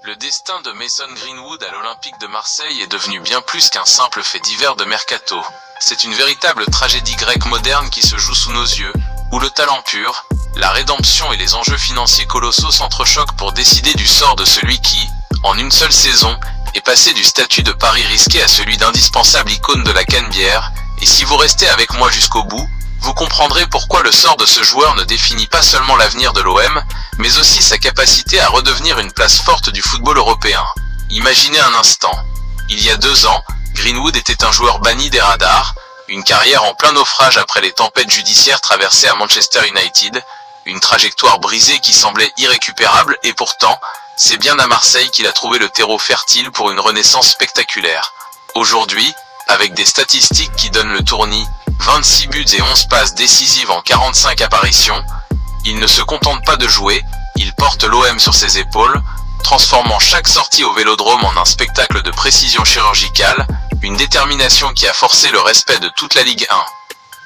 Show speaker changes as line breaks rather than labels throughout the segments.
Le destin de Mason Greenwood à l'Olympique de Marseille est devenu bien plus qu'un simple fait divers de mercato. C'est une véritable tragédie grecque moderne qui se joue sous nos yeux, où le talent pur, la rédemption et les enjeux financiers colossaux s'entrechoquent pour décider du sort de celui qui, en une seule saison, est passé du statut de pari risqué à celui d'indispensable icône de la canebière, et si vous restez avec moi jusqu'au bout, vous comprendrez pourquoi le sort de ce joueur ne définit pas seulement l'avenir de l'OM, mais aussi sa capacité à redevenir une place forte du football européen. Imaginez un instant. Il y a 2 ans, Greenwood était un joueur banni des radars, une carrière en plein naufrage après les tempêtes judiciaires traversées à Manchester United, une trajectoire brisée qui semblait irrécupérable et pourtant, c'est bien à Marseille qu'il a trouvé le terreau fertile pour une renaissance spectaculaire. Aujourd'hui, avec des statistiques qui donnent le tournis, 26 buts et 11 passes décisives en 45 apparitions, il ne se contente pas de jouer, il porte l'OM sur ses épaules, transformant chaque sortie au Vélodrome en un spectacle de précision chirurgicale, une détermination qui a forcé le respect de toute la Ligue 1.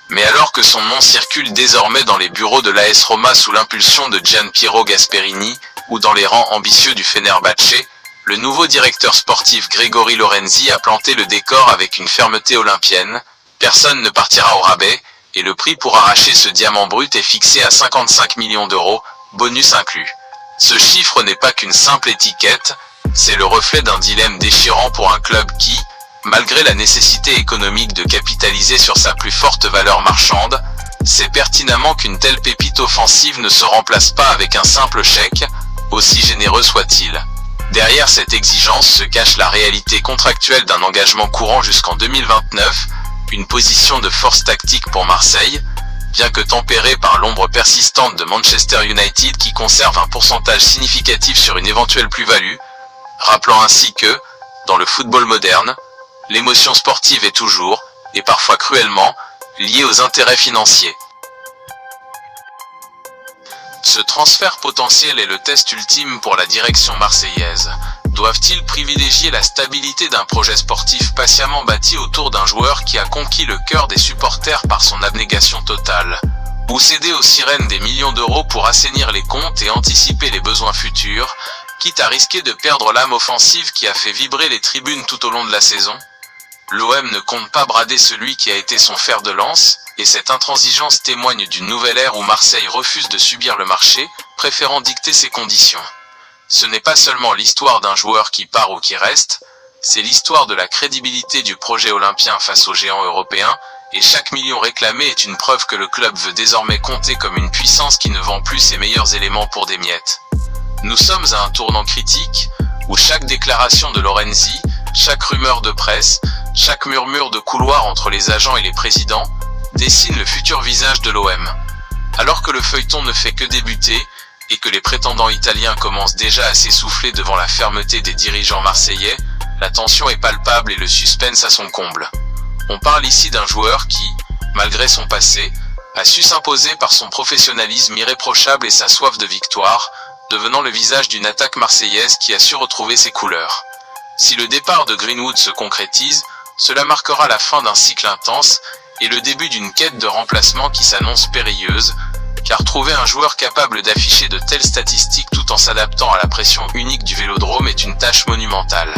Mais alors que son nom circule désormais dans les bureaux de l'AS Roma sous l'impulsion de Gianpiero Gasperini, ou dans les rangs ambitieux du Fenerbahçe, le nouveau directeur sportif Grégory Lorenzi a planté le décor avec une fermeté olympienne. Personne ne partira au rabais, et le prix pour arracher ce diamant brut est fixé à 55 millions d'euros, bonus inclus. Ce chiffre n'est pas qu'une simple étiquette, c'est le reflet d'un dilemme déchirant pour un club qui, malgré la nécessité économique de capitaliser sur sa plus forte valeur marchande, sait pertinemment qu'une telle pépite offensive ne se remplace pas avec un simple chèque, aussi généreux soit-il. Derrière cette exigence se cache la réalité contractuelle d'un engagement courant jusqu'en 2029, une position de force tactique pour Marseille, bien que tempérée par l'ombre persistante de Manchester United qui conserve un pourcentage significatif sur une éventuelle plus-value, rappelant ainsi que, dans le football moderne, l'émotion sportive est toujours, et parfois cruellement, liée aux intérêts financiers. Ce transfert potentiel est le test ultime pour la direction marseillaise. Doivent-ils privilégier la stabilité d'un projet sportif patiemment bâti autour d'un joueur qui a conquis le cœur des supporters par son abnégation totale? Ou céder aux sirènes des millions d'euros pour assainir les comptes et anticiper les besoins futurs, quitte à risquer de perdre l'âme offensive qui a fait vibrer les tribunes tout au long de la saison? L'OM ne compte pas brader celui qui a été son fer de lance, et cette intransigeance témoigne d'une nouvelle ère où Marseille refuse de subir le marché, préférant dicter ses conditions. Ce n'est pas seulement l'histoire d'un joueur qui part ou qui reste, c'est l'histoire de la crédibilité du projet olympien face aux géants européens, et chaque million réclamé est une preuve que le club veut désormais compter comme une puissance qui ne vend plus ses meilleurs éléments pour des miettes. Nous sommes à un tournant critique, où chaque déclaration de Lorenzi, chaque rumeur de presse, chaque murmure de couloir entre les agents et les présidents, dessine le futur visage de l'OM. Alors que le feuilleton ne fait que débuter, et que les prétendants italiens commencent déjà à s'essouffler devant la fermeté des dirigeants marseillais, la tension est palpable et le suspense à son comble. On parle ici d'un joueur qui, malgré son passé, a su s'imposer par son professionnalisme irréprochable et sa soif de victoire, devenant le visage d'une attaque marseillaise qui a su retrouver ses couleurs. Si le départ de Greenwood se concrétise, cela marquera la fin d'un cycle intense et le début d'une quête de remplacement qui s'annonce périlleuse, car trouver un joueur capable d'afficher de telles statistiques tout en s'adaptant à la pression unique du Vélodrome est une tâche monumentale.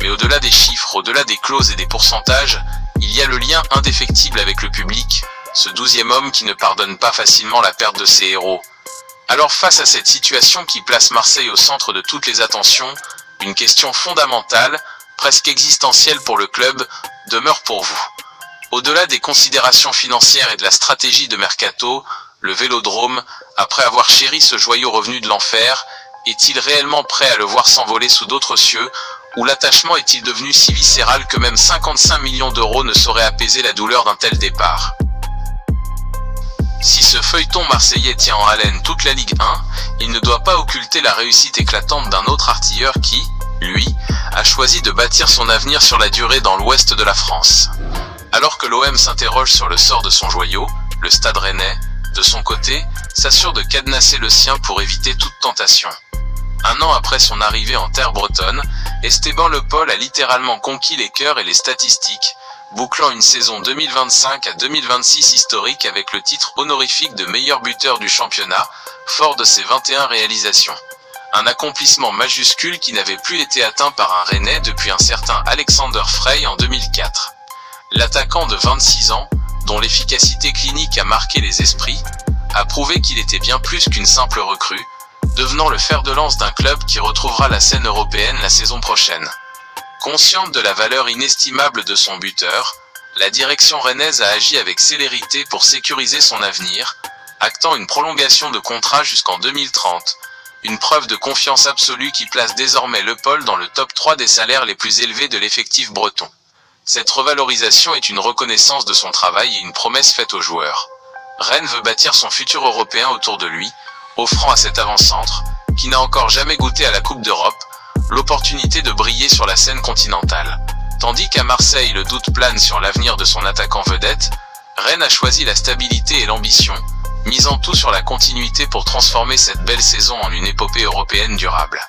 Mais au-delà des chiffres, au-delà des clauses et des pourcentages, il y a le lien indéfectible avec le public, ce 12e homme qui ne pardonne pas facilement la perte de ses héros. Alors face à cette situation qui place Marseille au centre de toutes les attentions, une question fondamentale, presque existentielle pour le club, demeure pour vous. Au-delà des considérations financières et de la stratégie de mercato, le Vélodrome, après avoir chéri ce joyau revenu de l'enfer, est-il réellement prêt à le voir s'envoler sous d'autres cieux, ou l'attachement est-il devenu si viscéral que même 55 millions d'euros ne sauraient apaiser la douleur d'un tel départ? Si ce feuilleton marseillais tient en haleine toute la Ligue 1, il ne doit pas occulter la réussite éclatante d'un autre artilleur qui, lui, a choisi de bâtir son avenir sur la durée dans l'ouest de la France. Alors que l'OM s'interroge sur le sort de son joyau, le Stade Rennais, de son côté, s'assure de cadenasser le sien pour éviter toute tentation. Un an après son arrivée en terre bretonne, Esteban Le Paul a littéralement conquis les cœurs et les statistiques, bouclant une saison 2025 à 2026 historique avec le titre honorifique de meilleur buteur du championnat, fort de ses 21 réalisations. Un accomplissement majuscule qui n'avait plus été atteint par un Rennais depuis un certain Alexander Frey en 2004. L'attaquant de 26 ans, dont l'efficacité clinique a marqué les esprits, a prouvé qu'il était bien plus qu'une simple recrue, devenant le fer de lance d'un club qui retrouvera la scène européenne la saison prochaine. Consciente de la valeur inestimable de son buteur, la direction rennaise a agi avec célérité pour sécuriser son avenir, actant une prolongation de contrat jusqu'en 2030, une preuve de confiance absolue qui place désormais Le Pôle dans le top 3 des salaires les plus élevés de l'effectif breton. Cette revalorisation est une reconnaissance de son travail et une promesse faite aux joueurs. Rennes veut bâtir son futur européen autour de lui, offrant à cet avant-centre, qui n'a encore jamais goûté à la Coupe d'Europe, l'opportunité de briller sur la scène continentale. Tandis qu'à Marseille le doute plane sur l'avenir de son attaquant vedette, Rennes a choisi la stabilité et l'ambition, misant tout sur la continuité pour transformer cette belle saison en une épopée européenne durable.